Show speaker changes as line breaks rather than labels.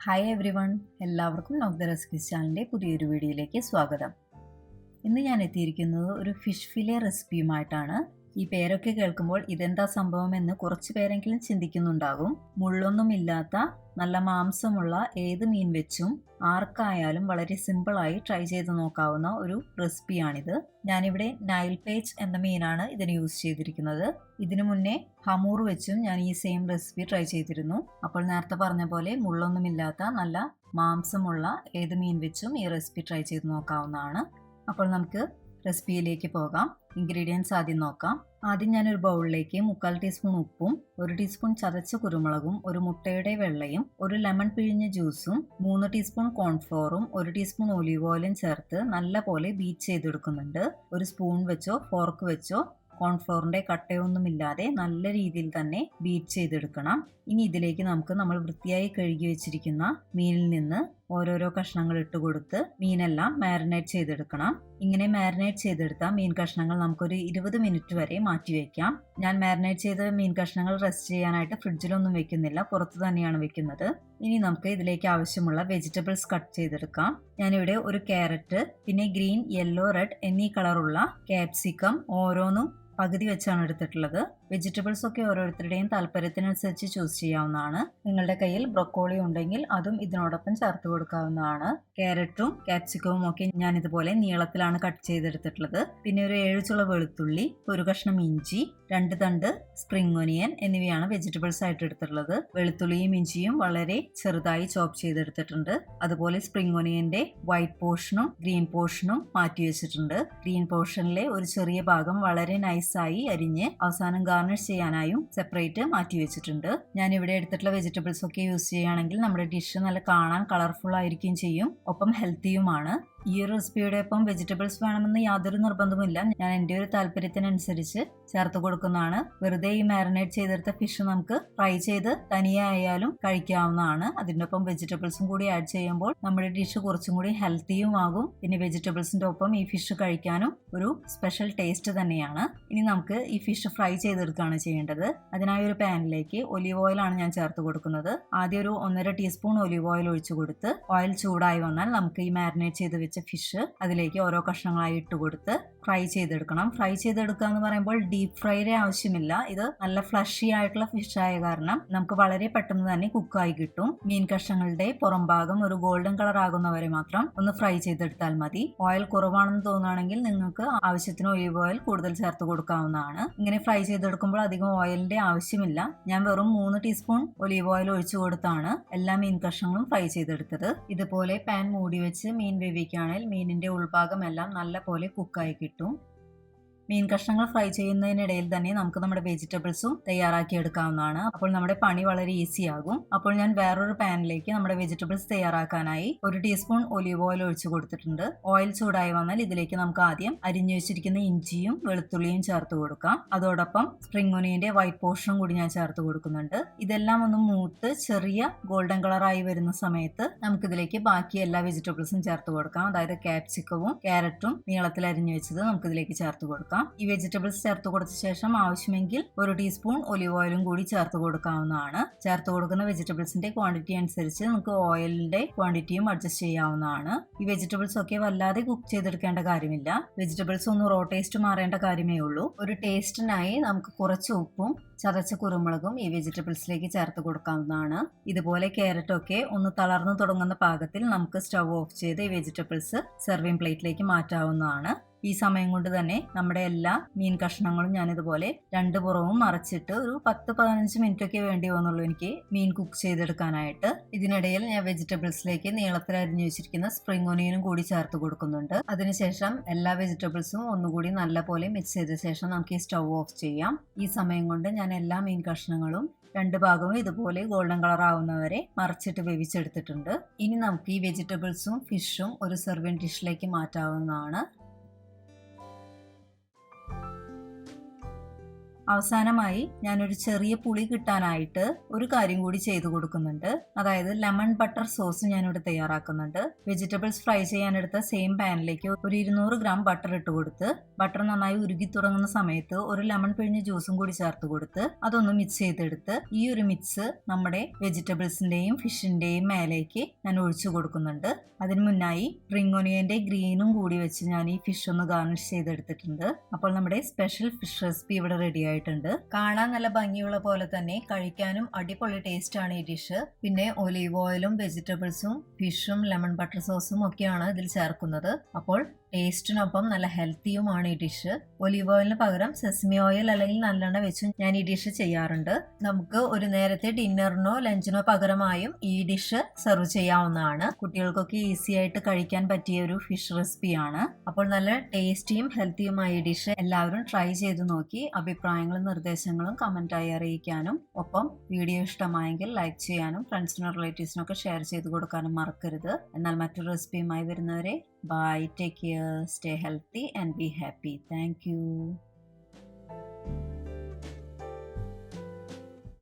Hi every one, എല്ലാവർക്കും നോക്ക് the recipes ചാനലിൻ്റെ പുതിയൊരു വീഡിയോയിലേക്ക് സ്വാഗതം. ഇന്ന് ഞാൻ എത്തിയിരിക്കുന്നത് ഒരു ഫിഷ് ഫിലെ റെസിപ്പിയുമായിട്ടാണ്. ഈ പേരൊക്കെ കേൾക്കുമ്പോൾ ഇതെന്താ സംഭവം എന്ന് കുറച്ച് പേരെങ്കിലും ചിന്തിക്കുന്നുണ്ടാകും. മുള്ളൊന്നുമില്ലാത്ത നല്ല മാംസമുള്ള ഏത് മീൻ വെച്ചും ആർക്കായാലും വളരെ സിമ്പിളായി ട്രൈ ചെയ്ത് നോക്കാവുന്ന ഒരു റെസിപ്പിയാണിത്. ഞാനിവിടെ നൈൽ പേച്ച് എന്ന മീനാണ് ഇതിന് യൂസ് ചെയ്തിരിക്കുന്നത്. ഇതിനു മുന്നേ ഹമൂർ വെച്ചും ഞാൻ ഈ സെയിം റെസിപ്പി ട്രൈ ചെയ്തിരുന്നു. അപ്പോൾ നേരത്തെ പറഞ്ഞ പോലെ മുള്ളൊന്നുമില്ലാത്ത നല്ല മാംസമുള്ള ഏത് മീൻ വെച്ചും ഈ റെസിപ്പി ട്രൈ ചെയ്ത് നോക്കാവുന്നതാണ്. അപ്പോൾ നമുക്ക് റെസിപ്പിയിലേക്ക് പോകാം. ഇൻഗ്രീഡിയൻസ് ആദ്യം നോക്കാം. ആദ്യം ഞാനൊരു ബൗളിലേക്ക് 3/4 ടീസ്പൂൺ ഉപ്പും 1 ടീസ്പൂൺ ചതച്ച കുരുമുളകും 1 മുട്ടയുടെ വെള്ളയും 1 ലെമൺ പിഴിഞ്ഞ ജ്യൂസും 3 ടീസ്പൂൺ കോൺഫ്ലോറും 1 ടീസ്പൂൺ ഒലിവ് ഓയിലും ചേർത്ത് നല്ലപോലെ ബീറ്റ് ചെയ്തെടുക്കുന്നുണ്ട്. ഒരു സ്പൂൺ വെച്ചോ ഫോർക്ക് വെച്ചോ കോൺഫ്ലോറിന്റെ കട്ടയൊന്നുമില്ലാതെ നല്ല രീതിയിൽ തന്നെ ബീറ്റ് ചെയ്തെടുക്കണം. ഇനി ഇതിലേക്ക് നമ്മൾ വൃത്തിയായി കഴുകി വെച്ചിരിക്കുന്ന മീനിൽ നിന്ന് ഓരോരോ കഷ്ണങ്ങൾ ഇട്ട് കൊടുത്ത് മീനെല്ലാം മാരിനേറ്റ് ചെയ്തെടുക്കണം. ഇങ്ങനെ മാരിനേറ്റ് ചെയ്തെടുത്ത മീൻ കഷ്ണങ്ങൾ നമുക്കൊരു 20 മിനിറ്റ് വരെ മാറ്റി വെക്കാം. ഞാൻ മാരിനേറ്റ് ചെയ്ത മീൻ കഷ്ണങ്ങൾ റെസ്റ്റ് ചെയ്യാനായിട്ട് ഫ്രിഡ്ജിലൊന്നും വെക്കുന്നില്ല, പുറത്ത് തന്നെയാണ് വെക്കുന്നത്. ഇനി നമുക്ക് ഇതിലേക്ക് ആവശ്യമുള്ള വെജിറ്റബിൾസ് കട്ട് ചെയ്തെടുക്കാം. ഞാനിവിടെ ഒരു ക്യാരറ്റ്, പിന്നെ ഗ്രീൻ, യെല്ലോ, റെഡ് എന്നീ കളറുള്ള ക്യാപ്സിക്കം ഓരോന്നും പകുതി വെച്ചാണ് എടുത്തിട്ടുള്ളത്. വെജിറ്റബിൾസ് ഒക്കെ ഓരോരുത്തരുടെയും താല്പര്യത്തിനനുസരിച്ച് ചൂസ് ചെയ്യാവുന്നതാണ്. നിങ്ങളുടെ കയ്യിൽ ബ്രൊക്കോളി ഉണ്ടെങ്കിൽ അതും ഇതിനോടൊപ്പം ചേർത്ത് കൊടുക്കാവുന്നതാണ്. ക്യാരറ്റും ക്യാപ്സിക്കവും ഒക്കെ ഞാൻ ഇതുപോലെ നീളത്തിലാണ് കട്ട് ചെയ്തെടുത്തിട്ടുള്ളത്. പിന്നെ ഒരു 7 ചുള വെളുത്തുള്ളി, ഒരു കഷ്ണം ഇഞ്ചി, 2 തണ്ട് സ്പ്രിംഗ് ഒനിയൻ എന്നിവയാണ് വെജിറ്റബിൾസ് ആയിട്ട് എടുത്തിട്ടുള്ളത്. വെളുത്തുള്ളിയും ഇഞ്ചിയും വളരെ ചെറുതായി ചോപ്പ് ചെയ്തെടുത്തിട്ടുണ്ട്. അതുപോലെ സ്പ്രിംഗ് ഒനിയന്റെ വൈറ്റ് പോർഷനും ഗ്രീൻ പോർഷനും മാറ്റി വെച്ചിട്ടുണ്ട്. ഗ്രീൻ പോർഷനിലെ ഒരു ചെറിയ ഭാഗം വളരെ നൈസായി അരിഞ്ഞ് അവസാനം ഗാർണിഷ് ചെയ്യാനായും സെപ്പറേറ്റ് മാറ്റി വെച്ചിട്ടുണ്ട്. ഞാൻ ഇവിടെ എടുത്തിട്ടുള്ള വെജിറ്റബിൾസ് ഒക്കെ യൂസ് ചെയ്യുകയാണെങ്കിൽ നമ്മുടെ ഡിഷ് നല്ല കാണാൻ കളർഫുൾ ആയിരിക്കും ചെയ്യും, ഒപ്പം ഹെൽത്തിയുമാണ്. ഈ ഒരു റെസിപ്പിയുടെ ഒപ്പം വെജിറ്റബിൾസ് വേണമെന്ന് യാതൊരു നിർബന്ധമില്ല. ഞാൻ എൻ്റെ ഒരു താല്പര്യത്തിനനുസരിച്ച് ചേർത്ത് കൊടുക്കുന്നതാണ്. വെറുതെ ഈ മാരിനേറ്റ് ചെയ്തെടുത്ത ഫിഷ് നമുക്ക് ഫ്രൈ ചെയ്ത് തനിയെ ആയാലും കഴിക്കാവുന്നതാണ്. അതിൻ്റെ ഒപ്പം വെജിറ്റബിൾസും കൂടി ആഡ് ചെയ്യുമ്പോൾ നമ്മുടെ ഡിഷ് കുറച്ചും കൂടി ഹെൽത്തിയും ആകും. പിന്നെ വെജിറ്റബിൾസിൻ്റെ ഒപ്പം ഈ ഫിഷ് കഴിക്കാനും ഒരു സ്പെഷ്യൽ ടേസ്റ്റ് തന്നെയാണ്. ഇനി നമുക്ക് ഈ ഫിഷ് ഫ്രൈ ചെയ്തെടുക്കുകയാണ് ചെയ്യേണ്ടത്. അതിനായി ഒരു പാനിലേക്ക് ഒലിവ് ഓയിലാണ് ഞാൻ ചേർത്ത് കൊടുക്കുന്നത്. ആദ്യം ഒരു 1.5 ടീസ്പൂൺ ഒലിവ് ഓയിൽ ഒഴിച്ചു കൊടുത്ത് ഓയിൽ ചൂടായി വന്നാൽ നമുക്ക് ഈ മാരിനേറ്റ് ചെയ്ത് വെച്ച ഫിഷ് അതിലേക്ക് ഓരോ കഷ്ണങ്ങളായി ഇട്ട് കൊടുത്ത് ഫ്രൈ ചെയ്തെടുക്കണം. ഫ്രൈ ചെയ്തെടുക്കുക എന്ന് പറയുമ്പോൾ ഡീപ് ഫ്രൈയുടെ ആവശ്യമില്ല. ഇത് നല്ല ഫ്ലഷി ആയിട്ടുള്ള ഫിഷ് ആയ കാരണം നമുക്ക് വളരെ പെട്ടെന്ന് തന്നെ കുക്കായി കിട്ടും. മീൻ കഷ്ണങ്ങളുടെ പുറം ഭാഗം ഒരു ഗോൾഡൻ കളർ ആകുന്നവരെ മാത്രം ഒന്ന് ഫ്രൈ ചെയ്തെടുത്താൽ മതി. ഓയിൽ കുറവാണെന്ന് തോന്നുകയാണെങ്കിൽ നിങ്ങൾക്ക് ആവശ്യത്തിന് ഒലിവ് ഓയിൽ കൂടുതൽ ചേർത്ത് കൊടുക്കാവുന്നതാണ്. ഇങ്ങനെ ഫ്രൈ ചെയ്തെടുക്കുമ്പോൾ അധികം ഓയിലിന്റെ ആവശ്യമില്ല. ഞാൻ വെറും 3 ടീസ്പൂൺ ഒലിവ് ഓയിൽ ഒഴിച്ചു കൊടുത്താണ് എല്ലാ മീൻ കഷ്ണങ്ങളും ഫ്രൈ ചെയ്തെടുത്തത്. ഇതുപോലെ പാൻ മൂടി വെച്ച് മീൻ വേവിക്കുകയാണെങ്കിൽ മീനിന്റെ ഉൾഭാഗം എല്ലാം നല്ല പോലെ കുക്കായി കിട്ടും. മീൻ കഷ്ണങ്ങൾ ഫ്രൈ ചെയ്യുന്നതിനിടയിൽ തന്നെ നമുക്ക് നമ്മുടെ വെജിറ്റബിൾസും തയ്യാറാക്കി എടുക്കാവുന്നതാണ്. അപ്പോൾ നമ്മുടെ പണി വളരെ ഈസി ആകും. അപ്പോൾ ഞാൻ വേറൊരു പാനിലേക്ക് നമ്മുടെ വെജിറ്റബിൾസ് തയ്യാറാക്കാനായി 1 ടീസ്പൂൺ ഒലിവ് ഓയിൽ ഒഴിച്ചു കൊടുത്തിട്ടുണ്ട്. ഓയിൽ ചൂടായി വന്നാൽ ഇതിലേക്ക് നമുക്ക് ആദ്യം അരിഞ്ഞു വെച്ചിരിക്കുന്ന ഇഞ്ചിയും വെളുത്തുള്ളിയും ചേർത്ത് കൊടുക്കാം. അതോടൊപ്പം സ്പ്രിംഗ് ഒനിയന്റെ വൈറ്റ് പോർഷനും കൂടി ഞാൻ ചേർത്ത് കൊടുക്കുന്നുണ്ട്. ഇതെല്ലാം ഒന്ന് മൂത്ത് ചെറിയ ഗോൾഡൻ കളറായി വരുന്ന സമയത്ത് നമുക്കിതിലേക്ക് ബാക്കി എല്ലാ വെജിറ്റബിൾസും ചേർത്ത് കൊടുക്കാം. അതായത് ക്യാപ്സിക്കവും ക്യാരറ്റും നീളത്തിൽ അരിഞ്ഞു വെച്ചത് നമുക്കിതിലേക്ക് ചേർത്ത് കൊടുക്കാം. ഈ വെജിറ്റബിൾസ് ചേർത്ത് കൊടുത്ത ശേഷം ആവശ്യമെങ്കിൽ 1 ടീസ്പൂൺ ഒലിവ് ഓയിലും കൂടി ചേർത്ത് കൊടുക്കാവുന്നതാണ്. ചേർത്ത് കൊടുക്കുന്ന വെജിറ്റബിൾസിന്റെ ക്വാണ്ടിറ്റി അനുസരിച്ച് നമുക്ക് ഓയിലിന്റെ ക്വാണ്ടിറ്റിയും അഡ്ജസ്റ്റ് ചെയ്യാവുന്നതാണ്. ഈ വെജിറ്റബിൾസ് ഒക്കെ വല്ലാതെ കുക്ക് ചെയ്തെടുക്കേണ്ട കാര്യമില്ല. വെജിറ്റബിൾസ് ഒന്ന് റോ ടേസ്റ്റ് മാറേണ്ട കാര്യമേ ഉള്ളൂ. ഒരു ടേസ്റ്റിനായി നമുക്ക് കുറച്ച് ഉപ്പും ചതച്ച കുരുമുളകും ഈ വെജിറ്റബിൾസിലേക്ക് ചേർത്ത് കൊടുക്കാവുന്നതാണ്. ഇതുപോലെ ക്യാരറ്റൊക്കെ ഒന്ന് തളർന്നു തുടങ്ങുന്ന പാകത്തിൽ നമുക്ക് സ്റ്റവ് ഓഫ് ചെയ്ത് ഈ വെജിറ്റബിൾസ് സെർവിംഗ് പ്ലേറ്റിലേക്ക് മാറ്റാവുന്നതാണ്. ഈ സമയം കൊണ്ട് തന്നെ നമ്മുടെ എല്ലാ മീൻ കഷ്ണങ്ങളും ഞാനിതുപോലെ 2 പുറവും മറച്ചിട്ട് ഒരു 10-15 മിനിറ്റ് ഒക്കെ വേണ്ടി വന്നുള്ളൂ എനിക്ക് മീൻ കുക്ക് ചെയ്തെടുക്കാനായിട്ട്. ഇതിനിടയിൽ ഞാൻ വെജിറ്റബിൾസിലേക്ക് നീളത്തിൽ അരിഞ്ഞു വെച്ചിരിക്കുന്ന സ്പ്രിംഗ് ഒനിയനും കൂടി ചേർത്ത് കൊടുക്കുന്നുണ്ട്. അതിനുശേഷം എല്ലാ വെജിറ്റബിൾസും ഒന്നുകൂടി നല്ലപോലെ മിക്സ് ചെയ്ത ശേഷം നമുക്ക് ഈ സ്റ്റവ് ഓഫ് ചെയ്യാം. ഈ സമയം കൊണ്ട് ഞാൻ എല്ലാ മീൻ കഷ്ണങ്ങളും 2 ഭാഗവും ഇതുപോലെ ഗോൾഡൻ കളർ ആവുന്നവരെ മറിച്ചിട്ട് വേവിച്ചെടുത്തിട്ടുണ്ട്. ഇനി നമുക്ക് ഈ വെജിറ്റബിൾസും ഫിഷും ഒരു സെർവിംഗ് ഡിഷിലേക്ക് മാറ്റാവുന്നതാണ്. അവസാനമായി ഞാനൊരു ചെറിയ പുളി കിട്ടാനായിട്ട് ഒരു കാര്യം കൂടി ചെയ്തു കൊടുക്കുന്നുണ്ട്. അതായത് ലെമൺ ബട്ടർ സോസ് ഞാനിവിടെ തയ്യാറാക്കുന്നുണ്ട്. വെജിറ്റബിൾസ് ഫ്രൈ ചെയ്യാനെടുത്ത സെയിം പാനിലേക്ക് ഒരു 200 ഗ്രാം ബട്ടർ ഇട്ട് കൊടുത്ത് ബട്ടർ നന്നായി ഉരുകി തുടങ്ങുന്ന സമയത്ത് ഒരു ലെമൺ പിഴിഞ്ഞ ജ്യൂസും കൂടി ചേർത്ത് കൊടുത്ത് അതൊന്ന് മിക്സ് ചെയ്തെടുത്ത് ഈ ഒരു മിക്സ് നമ്മുടെ വെജിറ്റബിൾസിന്റെയും ഫിഷിന്റെയും മേലേക്ക് ഞാൻ ഒഴിച്ചു കൊടുക്കുന്നുണ്ട്. അതിന് മുന്നായി സ്പ്രിംഗ് ഒനിയന്റെ ഗ്രീനും കൂടി വെച്ച് ഞാൻ ഈ ഫിഷ് ഒന്ന് ഗാർണിഷ് ചെയ്തെടുത്തിട്ടുണ്ട്. അപ്പോൾ നമ്മുടെ സ്പെഷ്യൽ ഫിഷ് റെസിപ്പി ഇവിടെ റെഡി ആയിട്ടുണ്ട്. കാണാൻ നല്ല ഭംഗിയുള്ള പോലെ തന്നെ കഴിക്കാനും അടിപൊളി ടേസ്റ്റ് ആണ് ഈ ഡിഷ്. പിന്നെ ഒലീവ് ഓയിലും വെജിറ്റബിൾസും ഫിഷും ലെമൺ ബട്ടർ സോസും ഒക്കെയാണ് ഇതിൽ ചേർക്കുന്നത്. അപ്പോൾ ടേസ്റ്റിനൊപ്പം നല്ല ഹെൽത്തിയുമാണ് ഈ ഡിഷ്. ഒലീവ് ഓയിലിന് പകരം സെസമി ഓയിൽ അല്ലെങ്കിൽ നല്ലെണ്ണ വെച്ചും ഞാൻ ഈ ഡിഷ് ചെയ്യാറുണ്ട്. നമുക്ക് ഒരു നേരത്തെ ഡിന്നറിനോ ലഞ്ചിനോ പകരമായും ഈ ഡിഷ് സെർവ് ചെയ്യാവുന്നതാണ്. കുട്ടികൾക്കൊക്കെ ഈസി ആയിട്ട് കഴിക്കാൻ പറ്റിയ ഒരു ഫിഷ് റെസിപ്പിയാണ്. അപ്പോൾ നല്ല ടേസ്റ്റിയും ഹെൽത്തിയുമായ ഈ ഡിഷ് എല്ലാവരും ട്രൈ ചെയ്ത് നോക്കി അഭിപ്രായങ്ങളും നിർദ്ദേശങ്ങളും കമന്റായി അറിയിക്കാനും ഒപ്പം വീഡിയോ ഇഷ്ടമായെങ്കിൽ ലൈക്ക് ചെയ്യാനും ഫ്രണ്ട്സിനും റിലേറ്റീവ്സിനും ഒക്കെ ഷെയർ ചെയ്ത് കൊടുക്കാനും മറക്കരുത്. എന്നാൽ മറ്റൊരു റെസിപ്പിയുമായി വരുന്നവരെ bye, take care, stay healthy and be happy. Thank you.